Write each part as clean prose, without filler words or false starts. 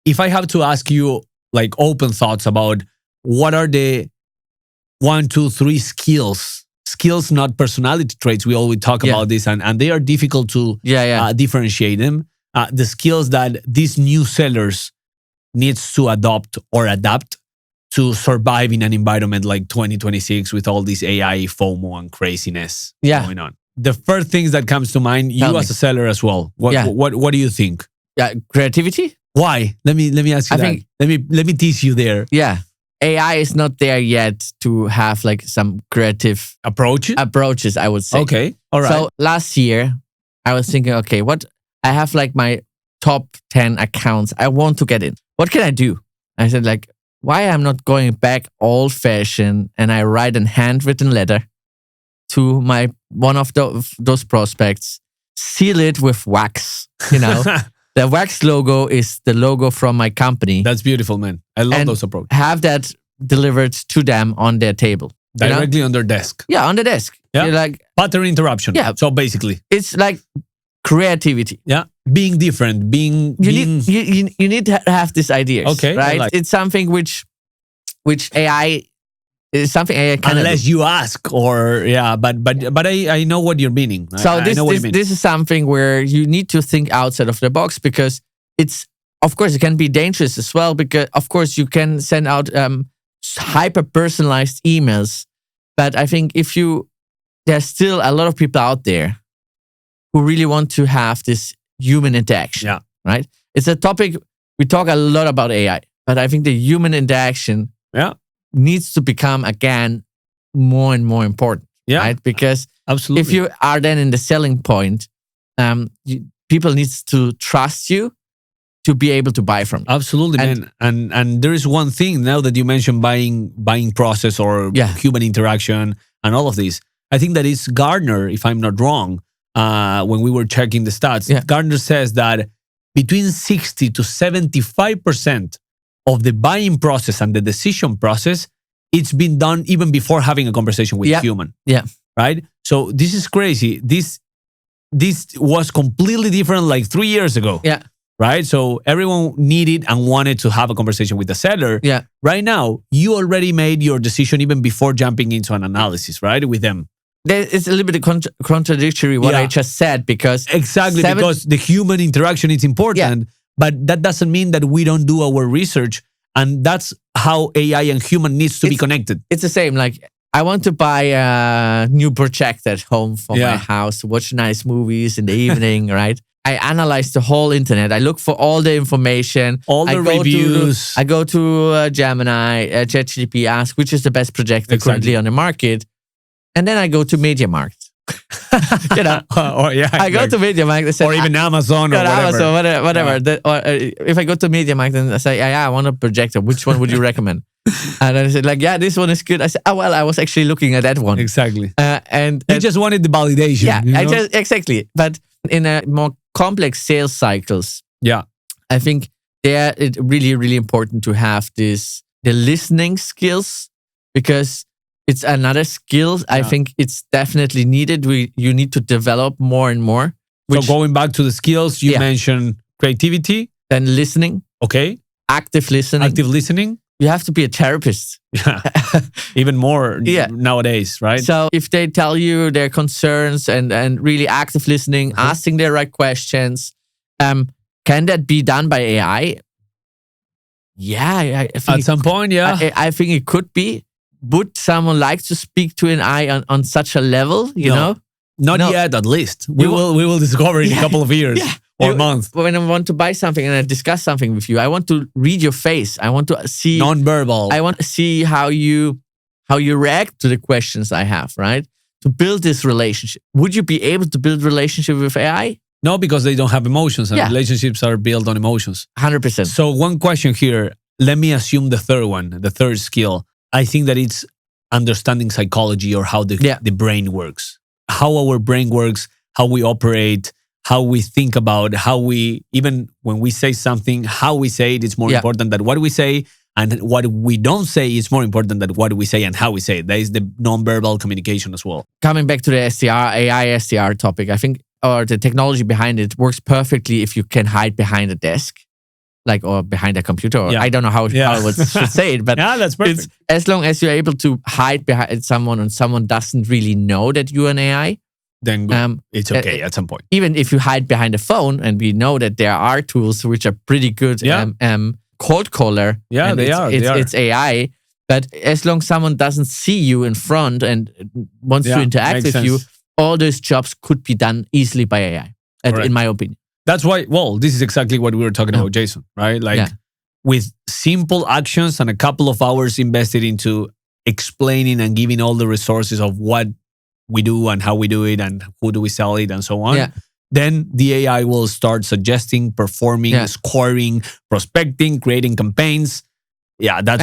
if I have to ask you like open thoughts about what are the 1, 2, 3 skills, not personality traits. We always talk about this, and they are difficult to differentiate them. The skills that these new sellers needs to adopt or adapt to survive in an environment like 2026 with all this AI, FOMO, and craziness going on. The first things that comes to mind, you as a seller as well. What do you think? Yeah, creativity. Why? Let me ask you that. Let me tease you there. Yeah. AI is not there yet to have like some creative approaches, I would say. Okay. All right. So last year, I was thinking, okay, what I have like my top 10 accounts I want to get in. What can I do? I said like, why I'm not going back old fashioned and I write a handwritten letter to one of those prospects, seal it with wax, The wax logo is the logo from my company. That's beautiful, man. I love those approaches. Have that delivered to them on their table. Directly on their desk. Yeah, on the desk. Yeah. You're like pattern interruption. Yeah. So basically. It's like creativity. Yeah. Being different. You need to have these ideas. Okay. Right? It's something which AI is something AI can unless you ask or but I know what you're meaning. So this is something where you need to think outside of the box, because it's, of course, it can be dangerous as well, because of course you can send out hyper personalized emails, but I think there's still a lot of people out there who really want to have this human interaction. Yeah. Right? It's a topic we talk a lot about AI, but I think the human interaction needs to become again more and more important. Yeah. Right? Because absolutely, if you are then in the selling point, people needs to trust you to be able to buy from you. Absolutely, man. And there is one thing now that you mentioned buying process or human interaction and all of this. I think that is Gartner, if I'm not wrong, when we were checking the stats, Gartner says that between 60 to 75% of the buying process and the decision process, it's been done even before having a conversation with a human. Yeah. Right? So this is crazy. This was completely different like 3 years ago. Yeah. Right? So everyone needed and wanted to have a conversation with the seller. Yeah. Right now, you already made your decision even before jumping into an analysis, right? With them. It's a little bit contradictory what I just said, because because the human interaction is important, but that doesn't mean that we don't do our research, and that's how AI and human needs to be connected. It's the same. Like, I want to buy a new projector at home for my house to watch nice movies in the evening, right? I analyze the whole internet. I look for all the information, all the reviews. I go to Gemini, ChatGPT, ask which is the best projector currently on the market. And then I go to MediaMarkt. I go to MediaMarkt, or even Amazon or whatever. Amazon, whatever. If I go to MediaMarkt and I say, I want a projector, which one would you recommend? And I said, this one is good. I said, I was actually looking at that one. Exactly. And you just wanted the validation. Yeah, exactly. But in a more complex sales cycles, I think it's really, really important to have the listening skills, because it's another skill. I think it's definitely needed. You need to develop more and more. So going back to the skills, you mentioned creativity. Then listening. Okay. Active listening. You have to be a therapist. Yeah. Even more nowadays, right? So if they tell you their concerns and really active listening, asking the right questions, can that be done by AI? Yeah. I think at some point, I think it could be. Would someone like to speak to an AI on such a level? You know, not yet. At least we will discover in a couple of years or months. When I want to buy something and I discuss something with you, I want to read your face. I want to see non-verbal. I want to see how you react to the questions I have. Right, to build this relationship. Would you be able to build relationship with AI? No, because they don't have emotions, and relationships are built on emotions. 100%. So one question here. Let me assume the third skill. I think that it's understanding psychology, or how the brain works, how our brain works, how we operate, how we think about, even when we say something, how we say it is more important than what we say, and what we don't say is more important than what we say and how we say it. That is the nonverbal communication as well. Coming back to the AI SDR topic, I think, or the technology behind it works perfectly if you can hide behind a desk. like, or behind a computer, or I don't know how I should say it, but yeah, that's perfect. It's, as long as you're able to hide behind someone and someone doesn't really know that you're an AI, then it's okay at some point. Even if you hide behind a phone, and we know that there are tools which are pretty good, cold caller. Yeah, they are. It's AI. But as long as someone doesn't see you in front and wants to interact with you, all those jobs could be done easily by AI, in my opinion. That's why, this is exactly what we were talking about, Jason, right? Like with simple actions and a couple of hours invested into explaining and giving all the resources of what we do and how we do it and who do we sell it and so on, then the AI will start suggesting, performing, scoring, prospecting, creating campaigns. Yeah, that's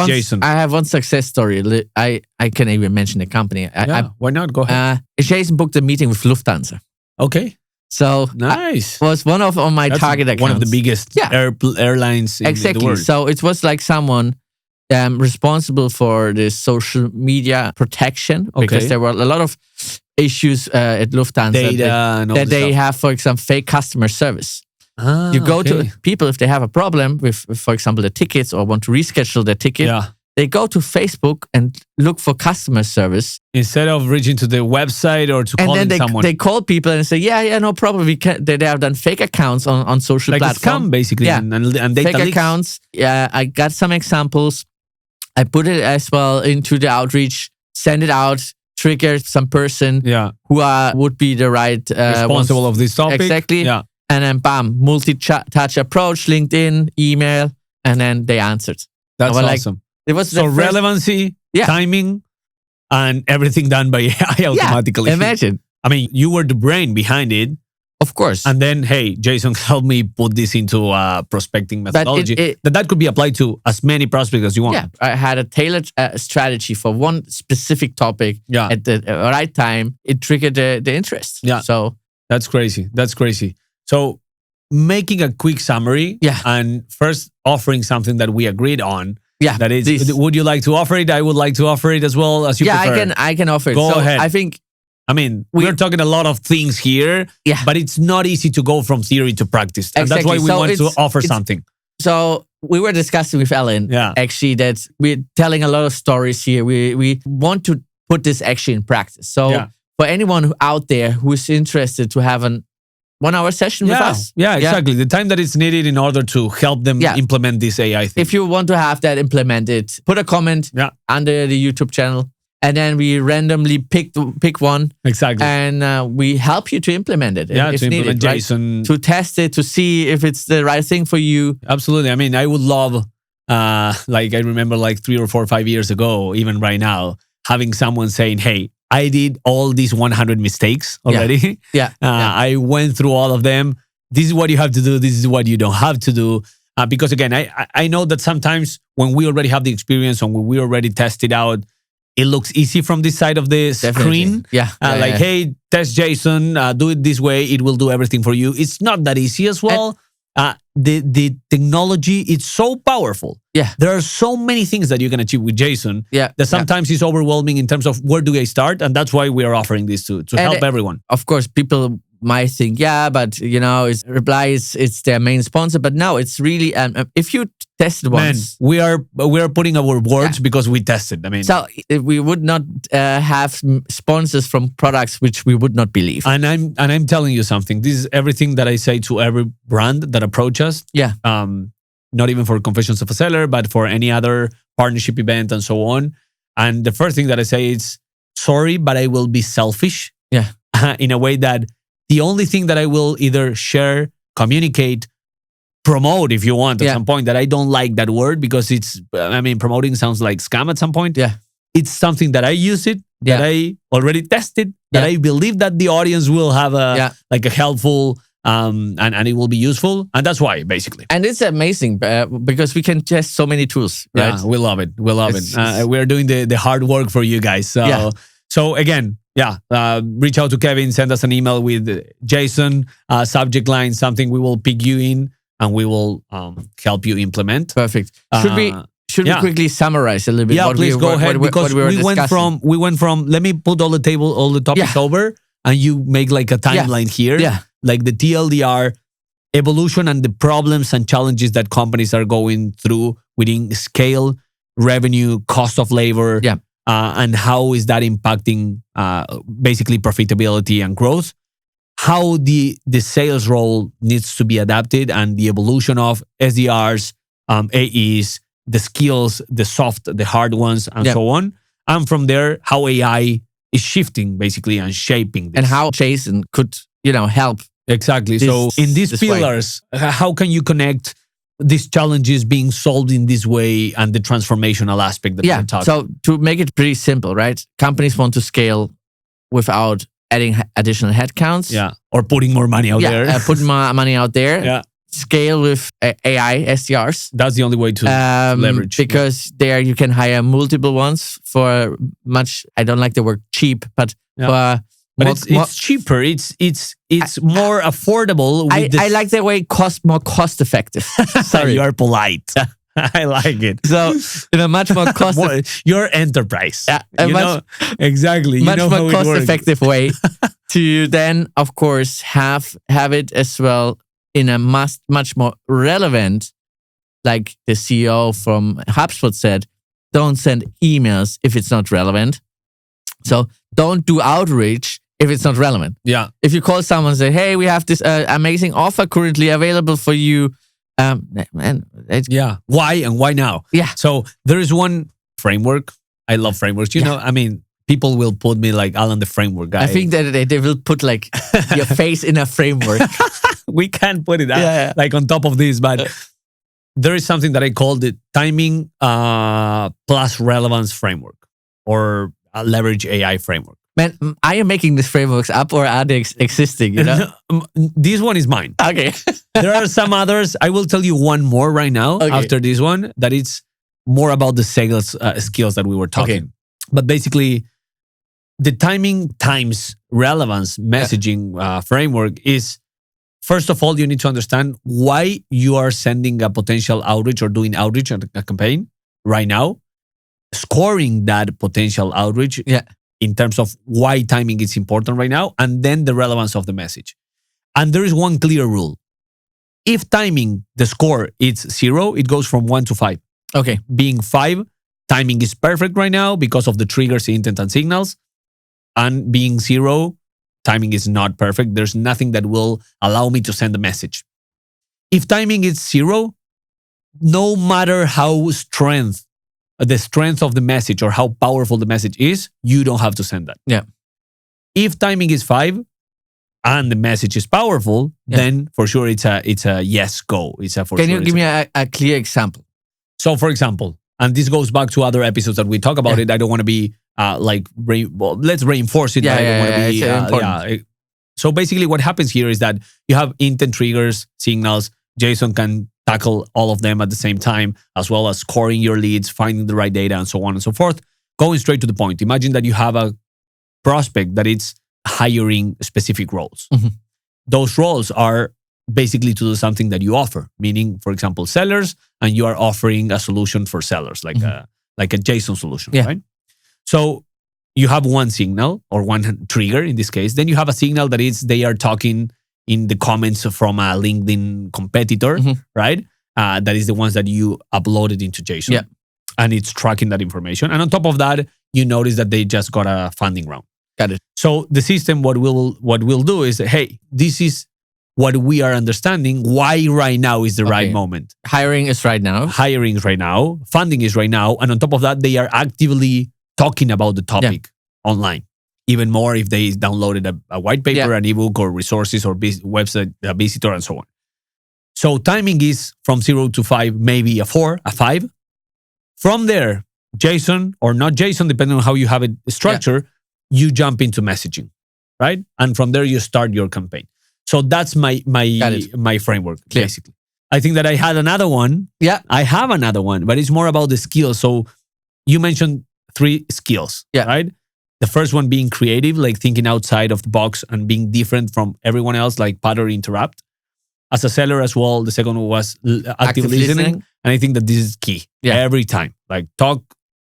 Jason. I have one success story. I can even mention the company. Why not? Go ahead. Jason booked a meeting with Lufthansa. Okay. So nice. Was one of my target accounts. One of the biggest airlines in the world. So it was like someone responsible for the social media protection, because there were a lot of issues at Lufthansa that they have, for example, fake customer service. You go to people if they have a problem with, for example, the tickets or want to reschedule their ticket. They go to Facebook and look for customer service instead of reaching to the website or to calling someone. They call people and say, no problem. They have done fake accounts on social platforms. Like a scam, basically, and data fake leaks. Accounts. Yeah, I got some examples. I put it as well into the outreach, send it out, trigger some person who would be the right responsible of this topic. Exactly. Yeah. And then bam, multi-touch approach, LinkedIn, email, and then they answered. That's awesome. It was so relevancy, timing, and everything done by AI automatically. Yeah, imagine. I mean, you were the brain behind it. Of course. And then, hey, Jason, help me put this into a prospecting methodology. That could be applied to as many prospects as you want. Yeah, I had a tailored strategy for one specific topic at the right time. It triggered the interest. Yeah. So that's crazy. That's crazy. So making a quick summary and first offering something that we agreed on. Yeah. That is, would you like to offer it? I would like to offer it as well as you prefer. I can offer it. Go ahead. I think... I mean, we're talking a lot of things here, but it's not easy to go from theory to practice. And that's why we want to offer something. So we were discussing with Ellen, actually, that we're telling a lot of stories here. We want to put this actually in practice. So for anyone out there who's interested to have an 1 hour session with us. Yeah, exactly. The time that is needed in order to help them implement this AI thing. If you want to have that implemented, put a comment under the YouTube channel. And then we randomly pick one. Exactly. And we help you to implement it. Yeah, if to implement needed, Jason. Right? To test it, to see if it's the right thing for you. Absolutely. I mean, I would love, like I remember like 3 or 4 or 5 years ago, even right now, having someone saying, hey, I did all these 100 mistakes already. I went through all of them. This is what you have to do. This is what you don't have to do. Because again, I know that sometimes when we already have the experience and when we already test it out, it looks easy from this side of the screen. Hey, test Jason, do it this way. It will do everything for you. It's not that easy as well. The technology, it's so powerful. There are so many things that you can achieve with Jason that sometimes it's overwhelming in terms of where do I start? And that's why we are offering this to help everyone. Of course, people might think, but it's Reply it's their main sponsor. But no, it's really if you tested once, we are putting our words because we tested. I mean, so we would not have sponsors from products which we would not believe. And I'm telling you something. This is everything that I say to every brand that approach us. Not even for Confessions of a Seller, but for any other partnership event and so on. And the first thing that I say is, sorry, but I will be selfish. In a way that the only thing that I will either share, communicate, promote, if you want, at some point, that I don't like that word because promoting sounds like scam at some point. It's something that I use it, that I already tested, that I believe that the audience will have a helpful and it will be useful. And that's why, basically. And it's amazing because we can test so many tools, right? Yeah, we love it. We love it. We're doing the hard work for you guys. So again, reach out to Kevin, send us an email with Jason, subject line, something we will pick you in and we will help you implement. Perfect. Should we quickly summarize a little bit? Yeah, please go ahead because we went from, let me put all the topics over and you make like a timeline here. Like the TLDR, evolution and the problems and challenges that companies are going through within scale, revenue, cost of labor, and how is that impacting basically profitability and growth. How the sales role needs to be adapted and the evolution of SDRs, AEs, the skills, the soft, the hard ones, and so on. And from there, how AI is shifting basically and shaping this. And how Jason could, help. Exactly. So in these pillars, how can you connect these challenges being solved in this way and the transformational aspect that we're talking? So to make it pretty simple, right? Companies want to scale without adding additional headcounts. Yeah. Or putting more money out there. Putting more money out there. Yeah. Scale with AI SDRs. That's the only way to leverage. Because there you can hire multiple ones for much, I don't like the word cheap, but for... But it's cheaper. It's more affordable. I like the way more cost effective. Sorry, you are polite. I like it. So much more cost. Your enterprise. Yeah, exactly. Much more cost effective way to then, of course, have it as well in a much more relevant. Like the CEO from HubSpot said, don't send emails if it's not relevant. So don't do outreach if it's not relevant. Yeah. If you call someone and say, hey, we have this amazing offer currently available for you. Why and why now? Yeah. So there is one framework. I love frameworks. You know, I mean, people will put me like Alan the framework guy. I think that they will put like your face in a framework. We can't put it like on top of this, but there is something that I call the timing plus relevance framework or a leverage AI framework. Man, are you making these frameworks up or are they existing? This one is mine. Okay. There are some others. I will tell you one more right now after this one that it's more about the sales skills that we were talking. Okay. But basically, the timing times relevance messaging framework is, first of all, you need to understand why you are sending a potential outreach or doing outreach on a campaign right now, scoring that potential outreach in terms of why timing is important right now, and then the relevance of the message. And there is one clear rule. If timing, the score, is 0, it goes from 1 to 5. Okay. Being 5, timing is perfect right now because of the triggers, intent, and signals. And being 0, timing is not perfect. There's nothing that will allow me to send a message. If timing is 0, no matter how the strength of the message or how powerful the message is, you don't have to send that. Yeah. If timing is 5 and the message is powerful, then for sure it's a yes go. It's a for Can sure. you give me a clear example? So, for example, and this goes back to other episodes that we talk about it. I don't want to be let's reinforce it. I don't want to be important. So basically, what happens here is that you have intent triggers, signals. Jason can tackle all of them at the same time, as well as scoring your leads, finding the right data, and so on and so forth. Going straight to the point. Imagine that you have a prospect that it's hiring specific roles. Mm-hmm. Those roles are basically to do something that you offer, meaning, for example, sellers, and you are offering a solution for sellers, like a JSON solution, right? So you have one signal or one trigger in this case. Then you have a signal that is they are talking in the comments from a LinkedIn competitor, right? That is the ones that you uploaded into JSON. Yeah. And it's tracking that information. And on top of that, you notice that they just got a funding round. Got it. So the system, what we'll do is, hey, this is what we are understanding. Why right now is the right moment. Hiring is right now. Hiring is right now. Funding is right now. And on top of that, they are actively talking about the topic online. Even more if they downloaded a white paper, an ebook, or resources, or website visitor, and so on. So timing is from 0 to 5, maybe a 4, a 5. From there, JSON or not JSON, depending on how you have it structured, you jump into messaging, right? And from there, you start your campaign. So that's my framework, basically. I think that I had another one. Yeah. I have another one, but it's more about the skills. So you mentioned 3 skills, right? The first one being creative, like thinking outside of the box and being different from everyone else, like pattern interrupt. As a seller as well, the second one was active listening. And I think that this is key every time. Like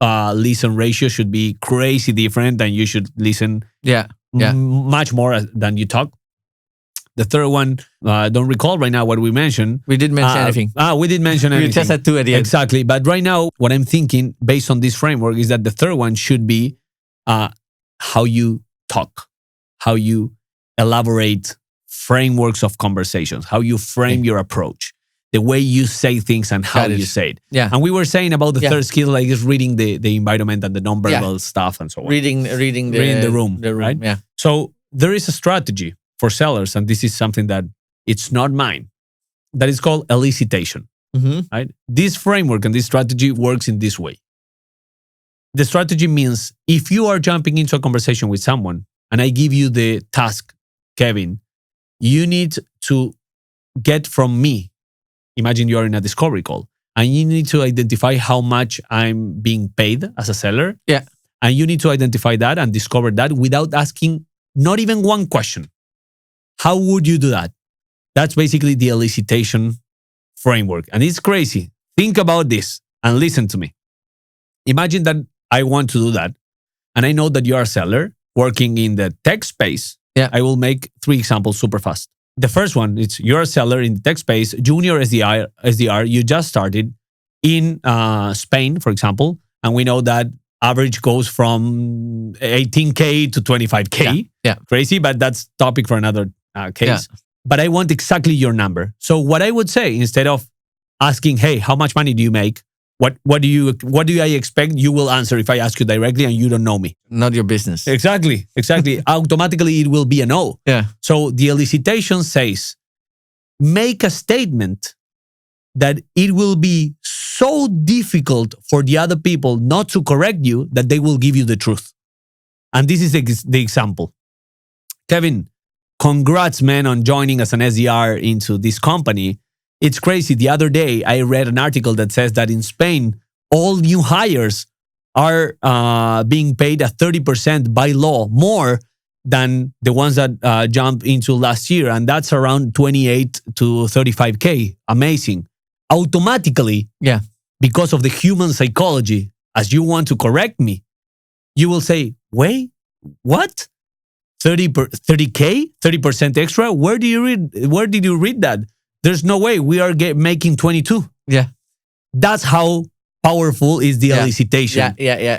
listen ratio should be crazy different, and you should listen much more than you talk. The third one, I don't recall right now what we mentioned. We didn't mention anything. We didn't mention anything. We just had two at the end. Exactly. But right now, what I'm thinking based on this framework is that the third one should be how you talk, how you elaborate frameworks of conversations, how you frame your approach, the way you say things and how you say it. Yeah. And we were saying about the third skill, like is reading the environment and the nonverbal stuff and so on. Reading the room. Right? Yeah. So there is a strategy for sellers, and this is something that it's not mine, that is called elicitation. Right? This framework and this strategy works in this way. The strategy means if you are jumping into a conversation with someone and I give you the task, Kevin, you need to get from me, imagine you are in a discovery call, and you need to identify how much I'm being paid as a seller. Yeah. And you need to identify that and discover that without asking not even one question. How would you do that? That's basically the elicitation framework. And it's crazy. Think about this and listen to me. Imagine that I want to do that. And I know that you are a seller working in the tech space. Yeah. I will make 3 examples super fast. The first one, it's you're a seller in the tech space, junior SDR, you just started in Spain, for example. And we know that average goes from 18K to 25K. Yeah. Crazy, but that's topic for another case. Yeah. But I want exactly your number. So what I would say, instead of asking, hey, how much money do you make? What do I expect? You will answer if I ask you directly and you don't know me. Not your business. Exactly. Automatically, it will be a no. Yeah. So the elicitation says, make a statement that it will be so difficult for the other people not to correct you that they will give you the truth. And this is the example. Kevin, congrats, man, on joining as an SDR into this company. It's crazy. The other day, I read an article that says that in Spain, all new hires are being paid at 30% by law, more than the ones that jumped into last year. And that's around 28 to 35K. Amazing. Automatically, because of the human psychology, as you want to correct me, you will say, wait, what? 30K? 30% extra? Where did you read that? There's no way we are making 22. Yeah. That's how powerful is the elicitation. Yeah.